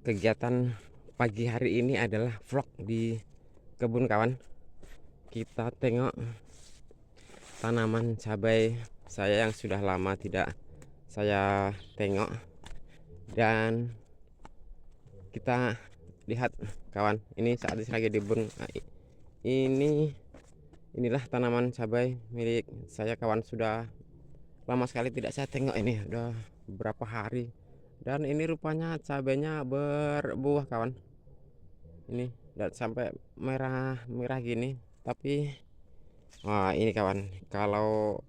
Kegiatan pagi hari ini adalah vlog di kebun kawan. Kita tengok tanaman cabai saya yang sudah lama tidak saya tengok, dan kita lihat kawan, ini saat ini lagi di kebun. Inilah tanaman cabai milik saya kawan, sudah lama sekali tidak saya tengok, ini udah beberapa hari, dan ini rupanya cabainya berbuah kawan. Ini dan sampai merah gini, tapi wah ini kawan, kalau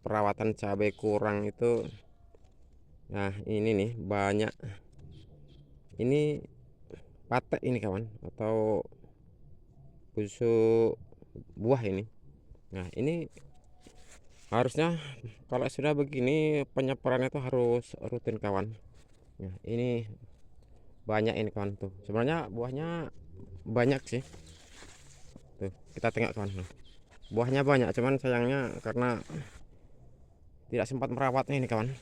perawatan cabai kurang itu, nah ini nih banyak, ini patek ini kawan, atau busuk buah ini. Nah ini harusnya kalau sudah begini penyebarannya itu harus rutin kawan. Nah ini banyak ini kawan, tuh sebenarnya buahnya banyak sih, tuh kita tengok kawan. Nah, buahnya banyak, cuman sayangnya karena tidak sempat merawatnya ini kawan.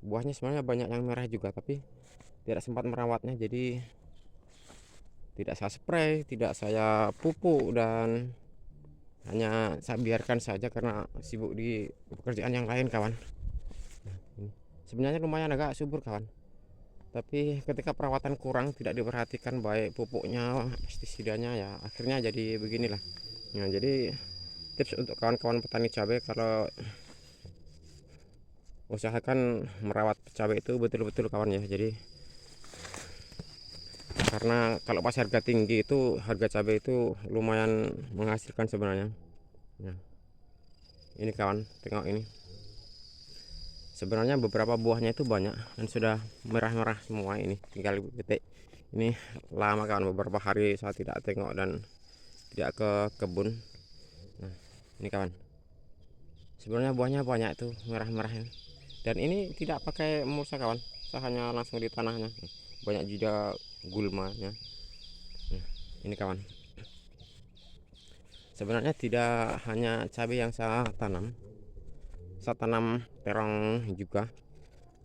Buahnya sebenarnya banyak yang merah juga, tapi tidak sempat merawatnya, jadi tidak saya spray, tidak saya pupuk, dan hanya saya biarkan saja karena sibuk di pekerjaan yang lain kawan. Sebenarnya lumayan agak subur kawan, tapi ketika perawatan kurang, tidak diperhatikan baik pupuknya, pestisidanya, ya akhirnya jadi beginilah. Nah jadi tips untuk kawan-kawan petani cabai, kalau usahakan merawat cabai itu betul-betul kawan ya. Jadi karena kalau pas harga tinggi itu, harga cabai itu lumayan menghasilkan sebenarnya. Nah ini kawan, tengok ini, sebenarnya beberapa buahnya itu banyak dan sudah merah-merah semua, ini tinggal petik. Ini lama kawan, beberapa hari saya tidak tengok dan tidak ke kebun. Nah ini kawan, sebenarnya buahnya banyak itu merah-merah ini. Dan ini tidak pakai mulsa kawan, saya hanya langsung di tanahnya. Banyak juga gulmanya. Nah, ini kawan, sebenarnya tidak hanya cabai yang saya tanam terong juga,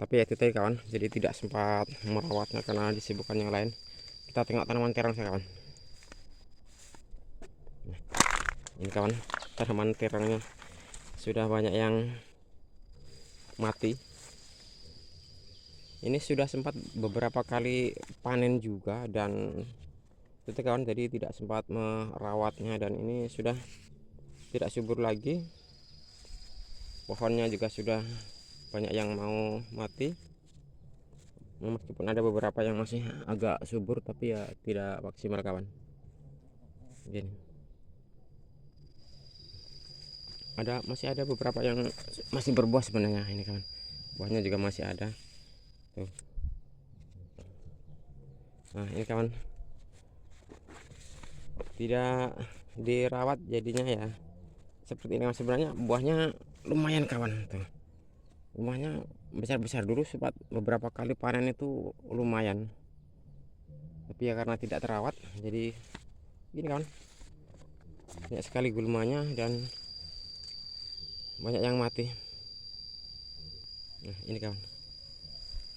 tapi ya itu tadi kawan, jadi tidak sempat merawatnya karena disibukkan yang lain. Kita tengok tanaman terong saya kawan. Nah, ini kawan, tanaman terongnya sudah banyak yang mati. Ini sudah sempat beberapa kali panen juga, dan itu kawan, jadi tidak sempat merawatnya, dan ini sudah tidak subur lagi. Pohonnya juga sudah banyak yang mau mati, meskipun ada beberapa yang masih agak subur, tapi ya tidak maksimal kawan. Gini, masih ada beberapa yang masih berbuah sebenarnya ini kawan, buahnya juga masih ada tuh. Nah ini kawan, tidak dirawat jadinya ya seperti ini. Sebenarnya buahnya lumayan kawan, tuh buahnya besar-besar. Dulu sempat beberapa kali panen itu lumayan, tapi ya karena tidak terawat, jadi gini kawan, banyak sekali gulmanya dan banyak yang mati. Nah ini kawan,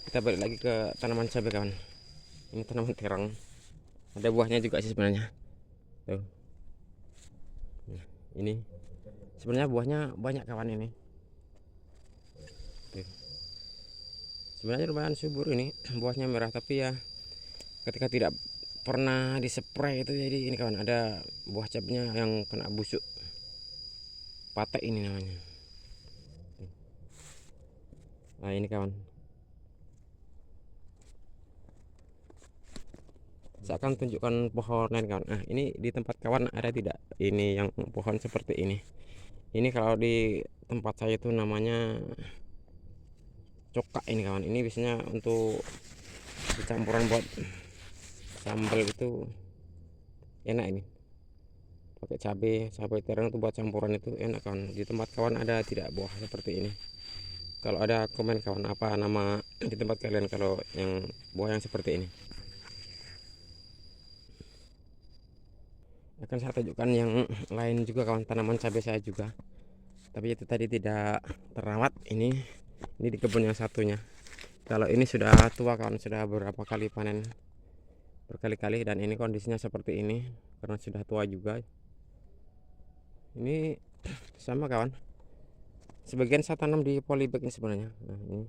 kita balik lagi ke tanaman cabai kawan. Ini tanaman terong, ada buahnya juga sih sebenarnya tuh. Nah, ini sebenarnya buahnya banyak kawan, ini tuh. Sebenarnya lumayan subur ini, buahnya merah, tapi ya ketika tidak pernah dispray itu, jadi ini kawan, ada buah cabainya yang kena busuk patek ini namanya. Nah ini kawan, saya akan tunjukkan pohon lain kawan. Nah ini di tempat kawan ada tidak ini yang pohon seperti ini? Ini kalau di tempat saya itu namanya cokak ini kawan. Ini biasanya untuk campuran buat sambal itu enak, ini pakai cabai terong itu buat campuran itu enak kawan. Di tempat kawan ada tidak buah seperti ini? Kalau ada komen kawan, apa nama di tempat kalian kalau yang buah yang seperti ini. Akan saya tunjukkan yang lain juga kawan, tanaman cabai saya juga, tapi itu tadi tidak terawat. Ini di kebun yang satunya, Kalau ini sudah tua kawan, sudah beberapa kali panen berkali-kali, dan ini kondisinya seperti ini karena sudah tua juga. Ini sama kawan, sebagian saya tanam di polybag ini sebenarnya. Nah, ini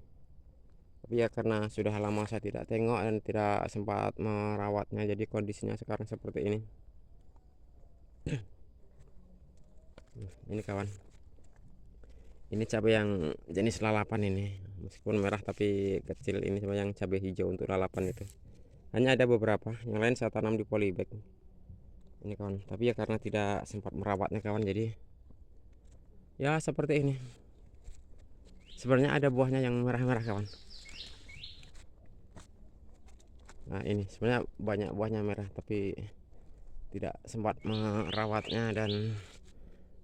tapi ya karena sudah lama saya tidak tengok dan tidak sempat merawatnya, jadi kondisinya sekarang seperti ini. Ini kawan, ini cabai yang jenis lalapan ini, meskipun merah tapi kecil. Ini cuma yang cabai hijau untuk lalapan itu, hanya ada beberapa, yang lain saya tanam di polybag ini kawan. Tapi ya karena tidak sempat merawatnya kawan, jadi ya seperti ini. Sebenarnya ada buahnya yang merah-merah kawan. Nah ini sebenarnya banyak buahnya merah, tapi tidak sempat merawatnya dan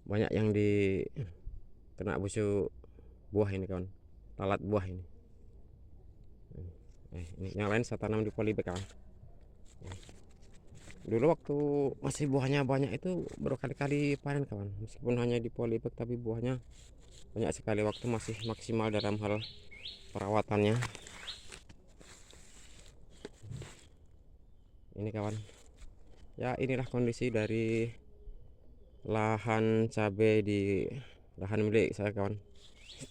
banyak yang di kena busuk buah ini kawan, lalat buah ini. Ini yang lain saya tanam di polybag kawan. Dulu waktu masih buahnya banyak itu berkali-kali panen kawan, meskipun hanya di polybag tapi buahnya banyak sekali waktu masih maksimal dalam hal perawatannya. Ini kawan, ya inilah kondisi dari lahan cabai di lahan milik saya kawan.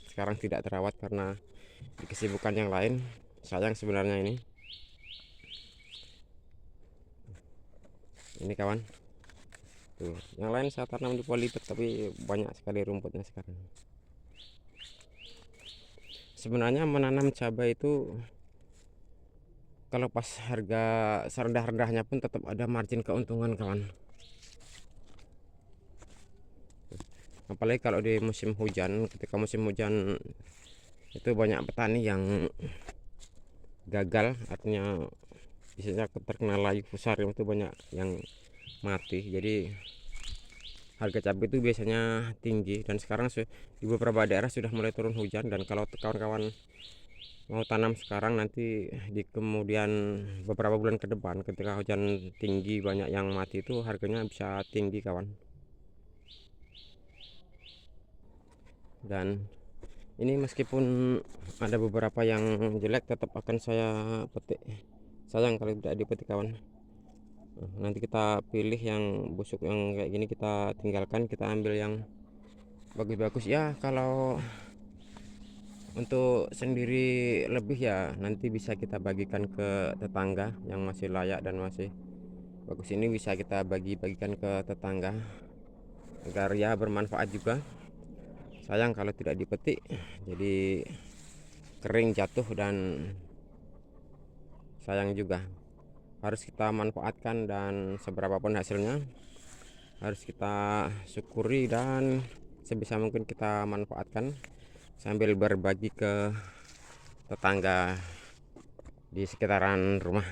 Sekarang tidak terawat karena di kesibukan yang lain. Sayang sebenarnya ini. Ini kawan, tuh yang lain saya tanam di polybag tapi banyak sekali rumputnya sekarang. Sebenarnya menanam cabai itu kalau pas harga serendah-rendahnya pun tetap ada margin keuntungan kawan. Apalagi kalau di musim hujan. Ketika musim hujan itu banyak petani yang gagal, artinya biasanya terkena layu fusarium, itu banyak yang mati. Jadi harga cabai itu biasanya tinggi, dan sekarang di beberapa daerah sudah mulai turun hujan. Dan kalau kawan-kawan mau tanam sekarang, nanti di kemudian beberapa bulan ke depan ketika hujan tinggi banyak yang mati, itu harganya bisa tinggi kawan. Dan ini meskipun ada beberapa yang jelek tetap akan saya petik. Sayang kalau tidak dipetik kawan. Nanti kita pilih yang busuk, yang kayak gini kita tinggalkan, kita ambil yang bagus-bagus ya. Kalau untuk sendiri lebih ya nanti bisa kita bagikan ke tetangga yang masih layak dan masih bagus. Ini bisa kita bagi-bagikan ke tetangga agar ya bermanfaat juga. Sayang kalau tidak dipetik, jadi kering jatuh dan sayang juga. Harus kita manfaatkan, dan seberapapun hasilnya harus kita syukuri dan sebisa mungkin kita manfaatkan sambil berbagi ke tetangga di sekitaran rumah.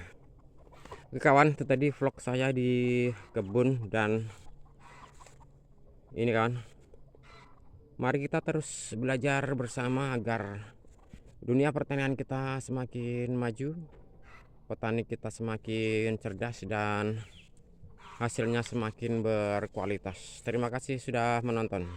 Oke kawan, itu tadi vlog saya di kebun. Dan ini kawan, mari kita terus belajar bersama agar dunia pertanian kita semakin maju, petani kita semakin cerdas, dan hasilnya semakin berkualitas. Terima kasih sudah menonton.